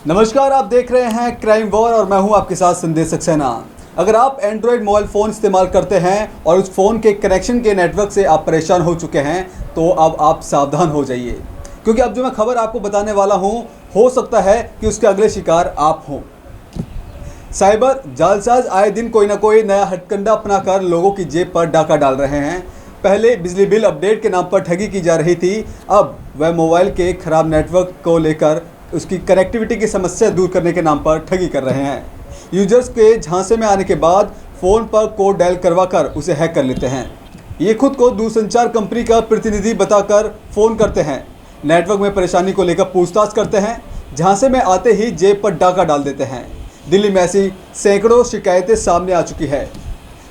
नमस्कार, आप देख रहे हैं क्राइम वॉर और मैं हूं आपके साथ संदेश सक्सेना। अगर आप एंड्रॉयड मोबाइल फ़ोन इस्तेमाल करते हैं और उस फ़ोन के कनेक्शन के नेटवर्क से आप परेशान हो चुके हैं तो अब आप सावधान हो जाइए, क्योंकि अब जो मैं खबर आपको बताने वाला हूं हो सकता है कि उसके अगले शिकार आप हों। साइबर जालसाज आए दिन कोई ना कोई नया हथकंडा अपनाकर लोगों की जेब पर डाका डाल रहे हैं। पहले बिजली बिल अपडेट के नाम पर ठगी की जा रही थी, अब वह मोबाइल के खराब नेटवर्क को लेकर उसकी कनेक्टिविटी की समस्या दूर करने के नाम पर ठगी कर रहे हैं। यूजर्स के झांसे में आने के बाद फ़ोन पर कोड डायल करवाकर उसे हैक कर लेते हैं। ये खुद को दूरसंचार कंपनी का प्रतिनिधि बताकर फ़ोन करते हैं, नेटवर्क में परेशानी को लेकर पूछताछ करते हैं, झांसे में आते ही जेब पर डाका डाल देते हैं। दिल्ली में ऐसी सैकड़ों शिकायतें सामने आ चुकी है।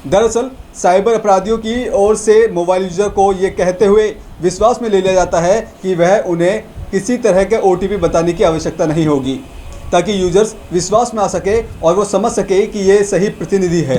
दरअसल साइबर अपराधियों की ओर से मोबाइल यूजर को ये कहते हुए विश्वास में ले लिया जाता है कि वह उन्हें किसी तरह के OTP बताने की आवश्यकता नहीं होगी, ताकि यूजर्स विश्वास में आ सके और वो समझ सके कि ये सही प्रतिनिधि है।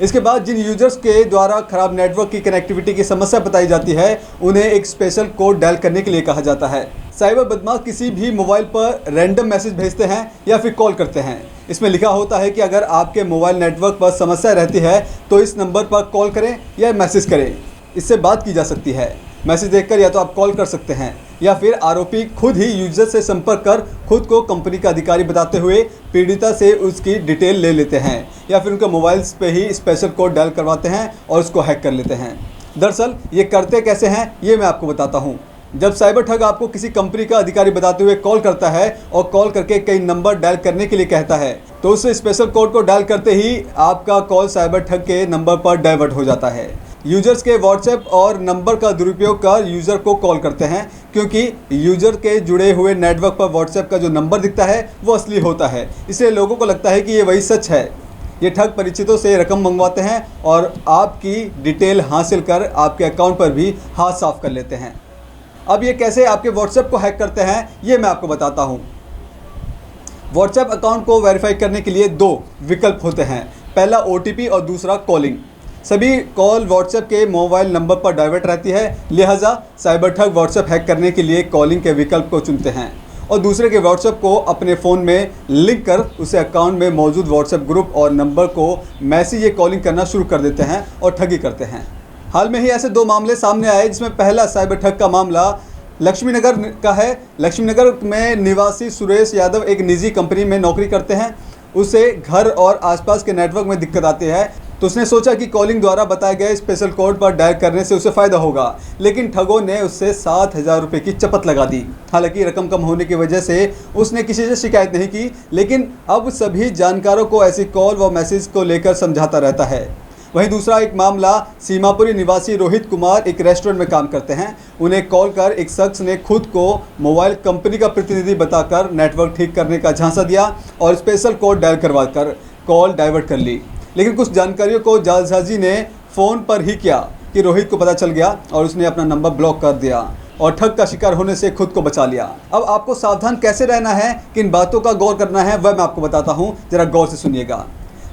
इसके बाद जिन यूजर्स के द्वारा खराब नेटवर्क की कनेक्टिविटी की समस्या बताई जाती है, उन्हें एक स्पेशल कोड डायल करने के लिए कहा जाता है। साइबर बदमाश किसी भी मोबाइल पर रैंडम मैसेज भेजते हैं या फिर कॉल करते हैं। इसमें लिखा होता है कि अगर आपके मोबाइल नेटवर्क पर समस्या रहती है तो इस नंबर पर कॉल करें या मैसेज करें, इससे बात की जा सकती है। मैसेज देखकर या तो आप कॉल कर सकते हैं या फिर आरोपी खुद ही यूजर से संपर्क कर खुद को कंपनी का अधिकारी बताते हुए पीड़िता से उसकी डिटेल ले लेते हैं या फिर उनके मोबाइल्स पे ही स्पेशल कोड डायल करवाते हैं और उसको हैक कर लेते हैं। दरअसल ये करते कैसे हैं ये मैं आपको बताता हूँ। जब साइबर ठग आपको किसी कंपनी का अधिकारी बताते हुए कॉल करता है और कॉल करके कई नंबर डायल करने के लिए कहता है, तो उस स्पेशल कोड को डायल करते ही आपका कॉल साइबर ठग के नंबर पर डाइवर्ट हो जाता है। यूजर्स के व्हाट्सएप और नंबर का दुरुपयोग कर यूज़र को कॉल करते हैं, क्योंकि यूजर के जुड़े हुए नेटवर्क पर व्हाट्सएप का जो नंबर दिखता है वो असली होता है, इसलिए लोगों को लगता है कि ये वही सच है। ये ठग परिचितों से रकम मंगवाते हैं और आपकी डिटेल हासिल कर आपके अकाउंट पर भी हाथ साफ कर लेते हैं। अब ये कैसे आपके व्हाट्सएप को हैक करते हैं ये मैं आपको बताता हूँ। व्हाट्सएप अकाउंट को वेरीफाई करने के लिए दो विकल्प होते हैं, पहला OTP और दूसरा कॉलिंग। सभी कॉल व्हाट्सएप के मोबाइल नंबर पर डाइवर्ट रहती है, लिहाजा साइबर ठग व्हाट्सएप हैक करने के लिए कॉलिंग के विकल्प को चुनते हैं और दूसरे के व्हाट्सएप को अपने फ़ोन में लिंक कर उसे अकाउंट में मौजूद व्हाट्सएप ग्रुप और नंबर को मैसेज या कॉलिंग करना शुरू कर देते हैं और ठगी करते हैं। हाल में ही ऐसे दो मामले सामने आए, जिसमें पहला साइबर ठग का मामला लक्ष्मी नगर का है। लक्ष्मी नगर में निवासी सुरेश यादव एक निजी कंपनी में नौकरी करते हैं। उसे घर और आसपास के नेटवर्क में दिक्कत आती है, तो उसने सोचा कि कॉलिंग द्वारा बताए गए स्पेशल कोड पर डायल करने से उसे फ़ायदा होगा, लेकिन ठगों ने उससे 7,000 रुपये की चपत लगा दी। हालांकि रकम कम होने की वजह से उसने किसी से शिकायत नहीं की, लेकिन अब सभी जानकारों को ऐसी कॉल व मैसेज को लेकर समझाता रहता है। वहीं दूसरा एक मामला सीमापुरी निवासी रोहित कुमार एक रेस्टोरेंट में काम करते हैं। उन्हें कॉल कर एक शख्स ने खुद को मोबाइल कंपनी का प्रतिनिधि बताकर नेटवर्क ठीक करने का झांसा दिया और स्पेशल कोड डायल करवा कर कॉल डाइवर्ट कर ली, लेकिन कुछ जानकारियों को जालसाजी ने फ़ोन पर ही किया कि रोहित को पता चल गया और उसने अपना नंबर ब्लॉक कर दिया और ठग का शिकार होने से खुद को बचा लिया। अब आपको सावधान कैसे रहना है, किन बातों का गौर करना है, वह मैं आपको बताता हूँ, ज़रा गौर से सुनिएगा।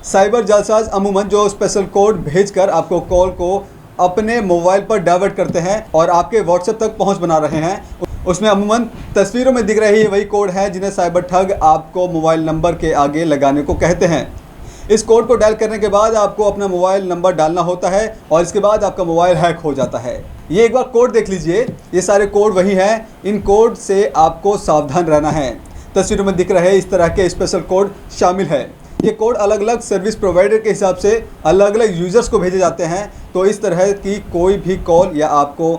साइबर जालसाज अमूमन जो स्पेशल कोड भेजकर आपको कॉल को अपने मोबाइल पर डाइवर्ट करते हैं और आपके व्हाट्सएप तक पहुंच बना रहे हैं, उसमें अमूमन तस्वीरों में दिख रही वही कोड है जिन्हें साइबर ठग आपको मोबाइल नंबर के आगे लगाने को कहते हैं। इस कोड को डायल करने के बाद आपको अपना मोबाइल नंबर डालना होता है और इसके बाद आपका मोबाइल हैक हो जाता है। ये एक बार कोड देख लीजिए, ये सारे कोड वही हैं। इन कोड से आपको सावधान रहना है। तस्वीरों में दिख रहे इस तरह के स्पेशल कोड शामिल है। ये कोड अलग अलग सर्विस प्रोवाइडर के हिसाब से अलग अलग यूजर्स को भेजे जाते हैं, तो इस तरह की कोई भी कॉल या आपको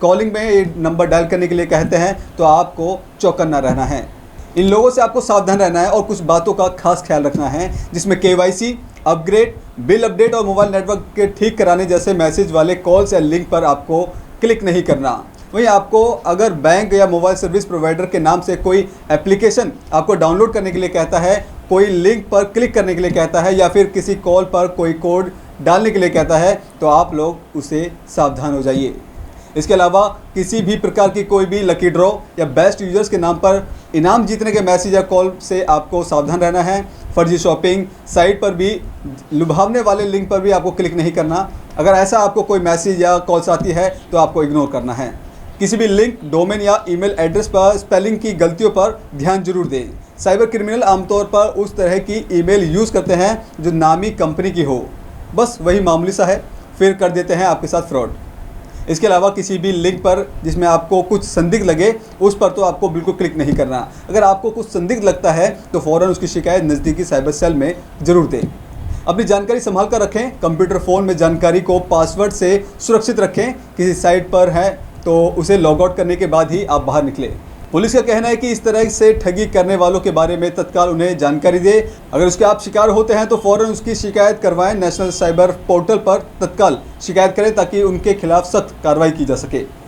कॉलिंग में ये नंबर डायल करने के लिए कहते हैं तो आपको चौकन्ना रहना है। इन लोगों से आपको सावधान रहना है और कुछ बातों का खास ख्याल रखना है, जिसमें KYC, अपग्रेड, बिल अपडेट और मोबाइल नेटवर्क के ठीक कराने जैसे मैसेज वाले कॉल्स या लिंक पर आपको क्लिक नहीं करना। वहीं आपको अगर बैंक या मोबाइल सर्विस प्रोवाइडर के नाम से कोई एप्लीकेशन आपको डाउनलोड करने के लिए कहता है, कोई लिंक पर क्लिक करने के लिए कहता है या फिर किसी कॉल पर कोई कोड डालने के लिए कहता है, तो आप लोग उसे सावधान हो जाइए। इसके अलावा किसी भी प्रकार की कोई भी लकी ड्रॉ या बेस्ट यूजर्स के नाम पर इनाम जीतने के मैसेज या कॉल से आपको सावधान रहना है। फर्जी शॉपिंग साइट पर भी लुभावने वाले लिंक पर भी आपको क्लिक नहीं करना। अगर ऐसा आपको कोई मैसेज या कॉल्स आती है तो आपको इग्नोर करना है। किसी भी लिंक, डोमेन या ईमेल एड्रेस पर स्पेलिंग की गलतियों पर ध्यान जरूर दें। साइबर क्रिमिनल आमतौर पर उस तरह की ईमेल यूज़ करते हैं जो नामी कंपनी की हो, बस वही मामूली सा है, फिर कर देते हैं आपके साथ फ्रॉड। इसके अलावा किसी भी लिंक पर जिसमें आपको कुछ संदिग्ध लगे उस पर तो आपको बिल्कुल क्लिक नहीं करना। अगर आपको कुछ संदिग्ध लगता है तो फ़ौरन उसकी शिकायत नज़दीकी साइबर सेल में ज़रूर दें। अपनी जानकारी संभाल कर रखें। कंप्यूटर फ़ोन में जानकारी को पासवर्ड से सुरक्षित रखें। किसी साइट पर है तो उसे लॉग आउट करने के बाद ही आप बाहर निकलें। पुलिस का कहना है कि इस तरह से ठगी करने वालों के बारे में तत्काल उन्हें जानकारी दें। अगर उसके आप शिकार होते हैं तो फ़ौरन उसकी शिकायत करवाएं। नेशनल साइबर पोर्टल पर तत्काल शिकायत करें ताकि उनके खिलाफ सख्त कार्रवाई की जा सके।